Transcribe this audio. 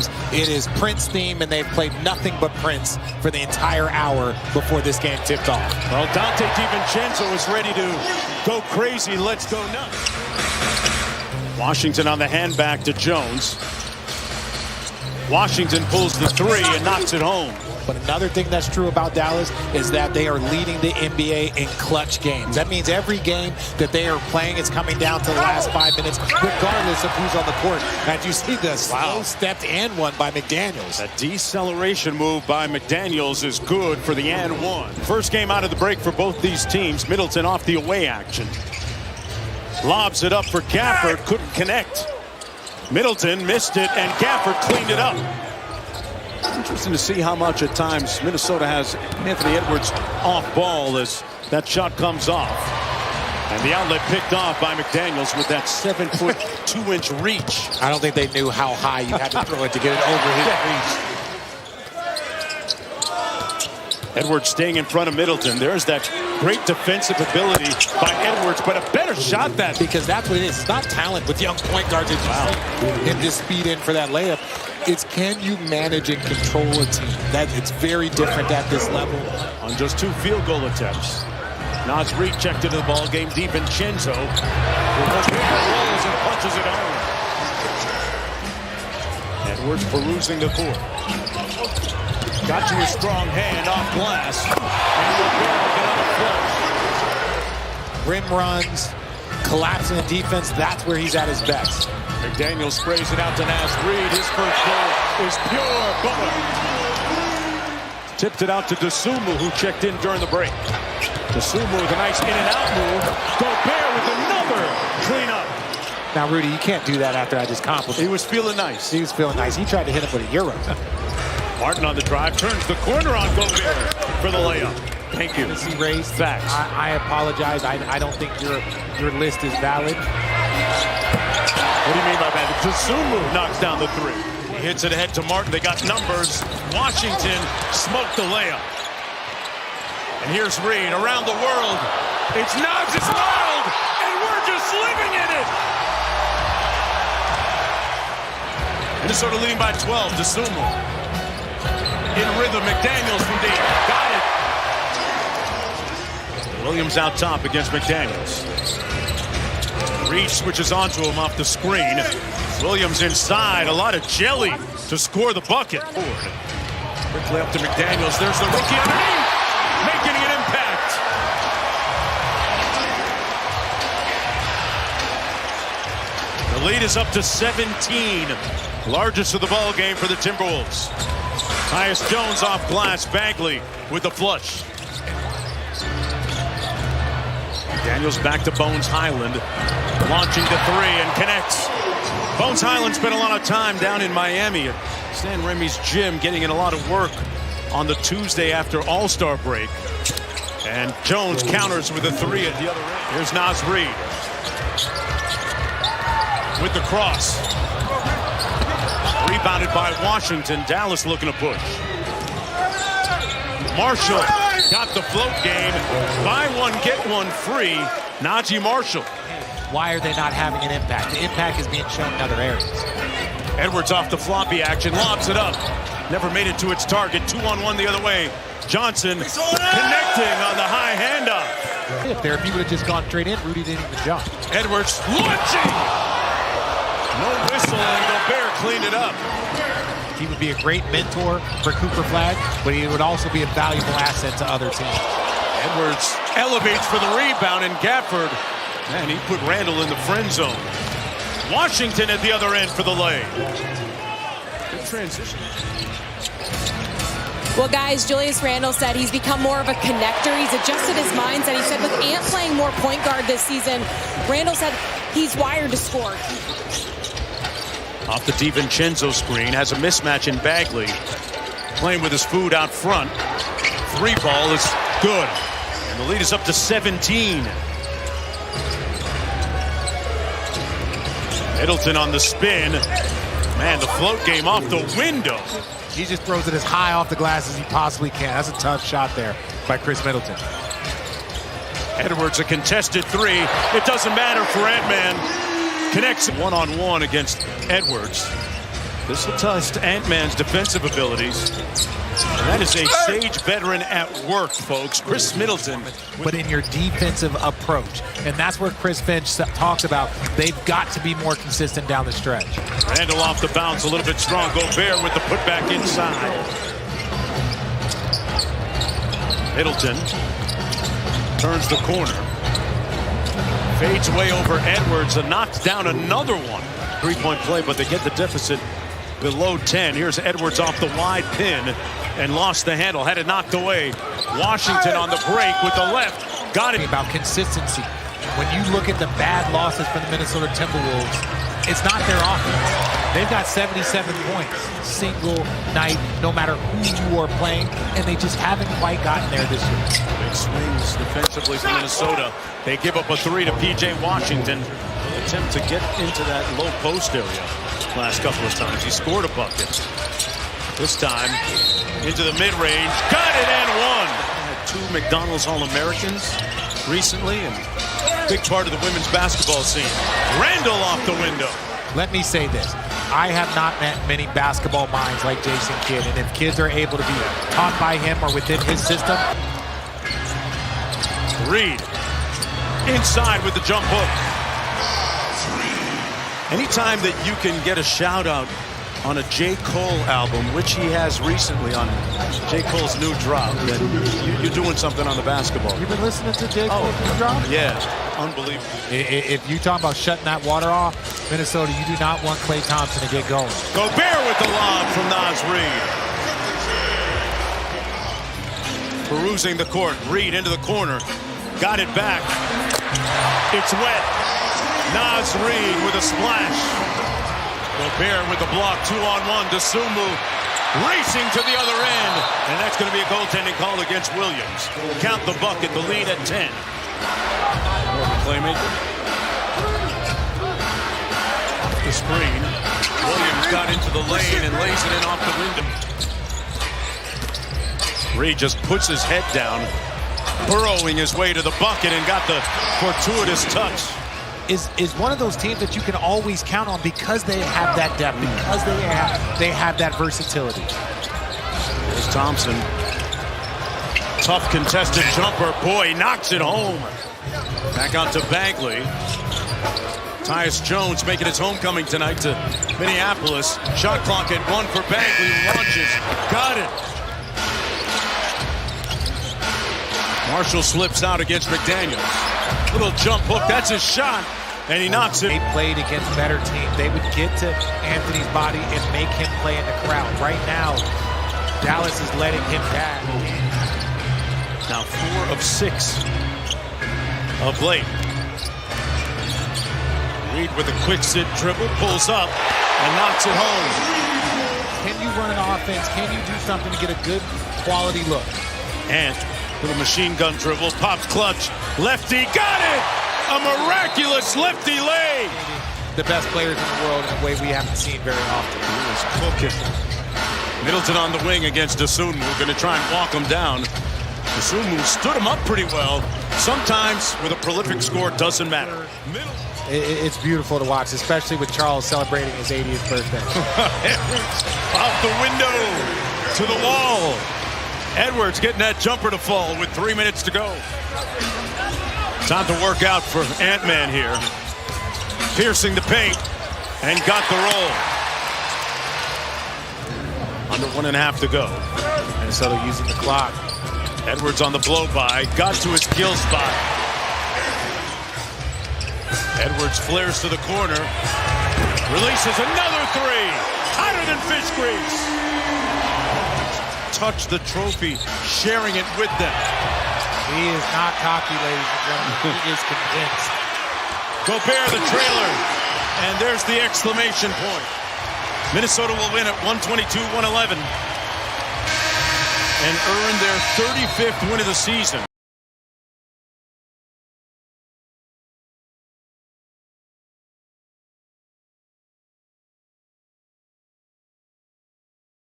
knows it is Prince theme, and they've played nothing but Prince for the entire hour before this game tipped off. Well, Dante DiVincenzo is ready to go crazy. Let's go nuts. Washington on the hand back to Jones. Washington pulls the three and knocks it home. But another thing that's true about Dallas is that they are leading the NBA in clutch games. That means every game that they are playing is coming down to the last 5 minutes, regardless of who's on the court. And you see the slow stepped and one by McDaniels. That deceleration move by McDaniels is good for the and one. First game out of the break for both these teams. Middleton off the away action. Lobs it up for Gafford, couldn't connect. Middleton missed it, and Gafford cleaned it up. Interesting to see how much at times Minnesota has Anthony Edwards off ball as that shot comes off. And the outlet picked off by McDaniels with that 7-foot 2-inch reach. I don't think they knew how high you had to throw it to get it over his reach. Edwards staying in front of Middleton. There's that great defensive ability by Edwards, but a better shot that. Because that's what it is. It's not talent with young point guards and just speed in for that layup. It's can you manage and control a team. It's very different at this level. On just 2 field goal attempts. Naz Reid checked into the ball game. DiVincenzo rolls and punches it home. Edwards perusing the court. Got to a strong hand off glass. And rim runs, collapsing the defense, that's where he's at his best. McDaniel sprays it out to Naz Reid. His first goal is pure butter. Tipped it out to Dosunmu, who checked in during the break. Dosunmu with a nice in and out move. Gobert with another cleanup. Now, Rudy, you can't do that after I just complimented. He was feeling nice. He was feeling nice. He tried to hit him with a euro. Martin on the drive, turns the corner on Gobert for the layup. Thank you. He raised. Facts. I apologize. I don't think your list is valid. What do you mean by that? Dosunmu knocks down the three. He hits it ahead to Martin. They got numbers. Washington smoked the layup. And here's Reid around the world. It's Naz, it's wild, and we're just living in it. Minnesota leading by 12. Dosunmu in rhythm. McDaniels from deep. Got it. Williams out top against McDaniels. Reid switches onto him off the screen. Williams inside. A lot of jelly to score the bucket. Quickly up to McDaniels. There's the rookie underneath, making an impact. The lead is up to 17. Largest of the ball game for the Timberwolves. Tyus Jones off glass. Bagley with the flush. Daniels back to Bones Highland. Launching the three and connects. Bones Highland spent a lot of time down in Miami at San Remi's gym getting in a lot of work on the Tuesday after All-Star break. And Jones counters with a three at the other end. Here's Naz Reid with the cross. Rebounded by Washington. Dallas looking to push. Marshall got the float game. Buy one, get one free. Najee Marshall. Why are they not having an impact? The impact is being shown in other areas. Edwards off the floppy action, lobs it up. Never made it to its target. 2-on-1 the other way. Johnson connecting on the high handoff. If there, if he would have just gone straight in, Rudy didn't even jump. Edwards launching. No whistle, and Gobert cleaned it up. He would be a great mentor for Cooper Flag, but he would also be a valuable asset to other teams. Edwards elevates for the rebound, and Gafford, man, he put Randall in the friend zone. Washington at the other end for the lay. Good transition. Well, guys, Julius Randle said he's become more of a connector. He's adjusted his mindset. He said with Ant playing more point guard this season, Randle said he's wired to score. Off the DiVincenzo screen, has a mismatch in Bagley. Playing with his food out front. Three ball is good. And the lead is up to 17. Middleton on the spin. Man, the float game off the window. He just throws it as high off the glass as he possibly can. That's a tough shot there by Chris Middleton. Edwards, a contested three. It doesn't matter for Ant-Man. Connects one-on-one against Edwards. This will test Ant-Man's defensive abilities. And that is a Sage veteran at work, folks. Chris Middleton. But in your defensive approach. And that's where Chris Finch talks about they've got to be more consistent down the stretch. Randall off the bounce, a little bit strong. Gobert with the putback inside. Middleton turns the corner. Fades away over Edwards and knocks down another one. Three-point play, but they get the deficit below 10. Here's Edwards off the wide pin and lost the handle. Had it knocked away. Washington on the break with the left. Got it. About consistency. When you look at the bad losses for the Minnesota Timberwolves, it's not their offense. They've got 77 points single night, no matter who you are playing, and they just haven't quite gotten there this year. Big swings defensively for Minnesota. They give up a three to P.J. Washington. Attempt to get into that low post area last couple of times. He scored a bucket. This time into the mid-range. Got it and one. Had two McDonald's All-Americans recently and big part of the women's basketball scene. Randall off the window. Let me say this. I have not met many basketball minds like Jason Kidd, and if kids are able to be taught by him or within his system. Reed inside with the jump hook. Anytime that you can get a shout out on a J. Cole album, which he has recently on J. Cole's new drop, then you're doing something on the basketball. You've been listening to J. Cole's new drop? Yeah, unbelievable. If you talk about shutting that water off, Minnesota, you do not want Klay Thompson to get going. Gobert with the lob from Naz Reid. Perusing the court, Reid into the corner, got it back. It's wet. Naz Reid with a splash. Gobert with the block, 2-on-1. Dosunmu racing to the other end. And that's going to be a goaltending call against Williams. Count the bucket, the lead at 10. Playmaker. Off the screen. Williams got into the lane and lays it in off the window. Reid just puts his head down, burrowing his way to the bucket and got the fortuitous touch. Is one of those teams that you can always count on because they have that depth, because they have that versatility. There's Thompson. Tough contested jumper. Boy, knocks it home. Back out to Bagley. Tyus Jones making his homecoming tonight to Minneapolis. Shot clock at 1 for Bagley. Launches. Got it. Marshall slips out against McDaniels. Little jump hook. That's his shot. And he knocks it. They played against better teams. They would get to Anthony's body and make him play in the crowd. Right now, Dallas is letting him down. Now 4 of 6 of late. Reid with a quick sit dribble, pulls up and knocks it home. Can you run an offense? Can you do something to get a good quality look? And little machine gun dribble, pops clutch, lefty, got it! A miraculous lefty leg! The best players in the world in a way we haven't seen very often. He was cooking. Middleton on the wing against Dosunmu. Going to try and walk him down. Dosunmu stood him up pretty well. Sometimes with a prolific score, doesn't matter. It's beautiful to watch, especially with Charles celebrating his 80th birthday. Off the window to the wall. Edwards getting that jumper to fall with 3 minutes to go. Time to work out for Ant-Man here. Piercing the paint and got the roll. Under 1.5 to go. Minnesota using the clock. Edwards on the blow-by. Got to his kill spot. Edwards flares to the corner. Releases another three. Hotter than fish grease. Touch the trophy, sharing it with them. He is not cocky, ladies and gentlemen. He is convinced. Gobert the trailer. And there's the exclamation point. Minnesota will win at 122-111 and earn their 35th win of the season.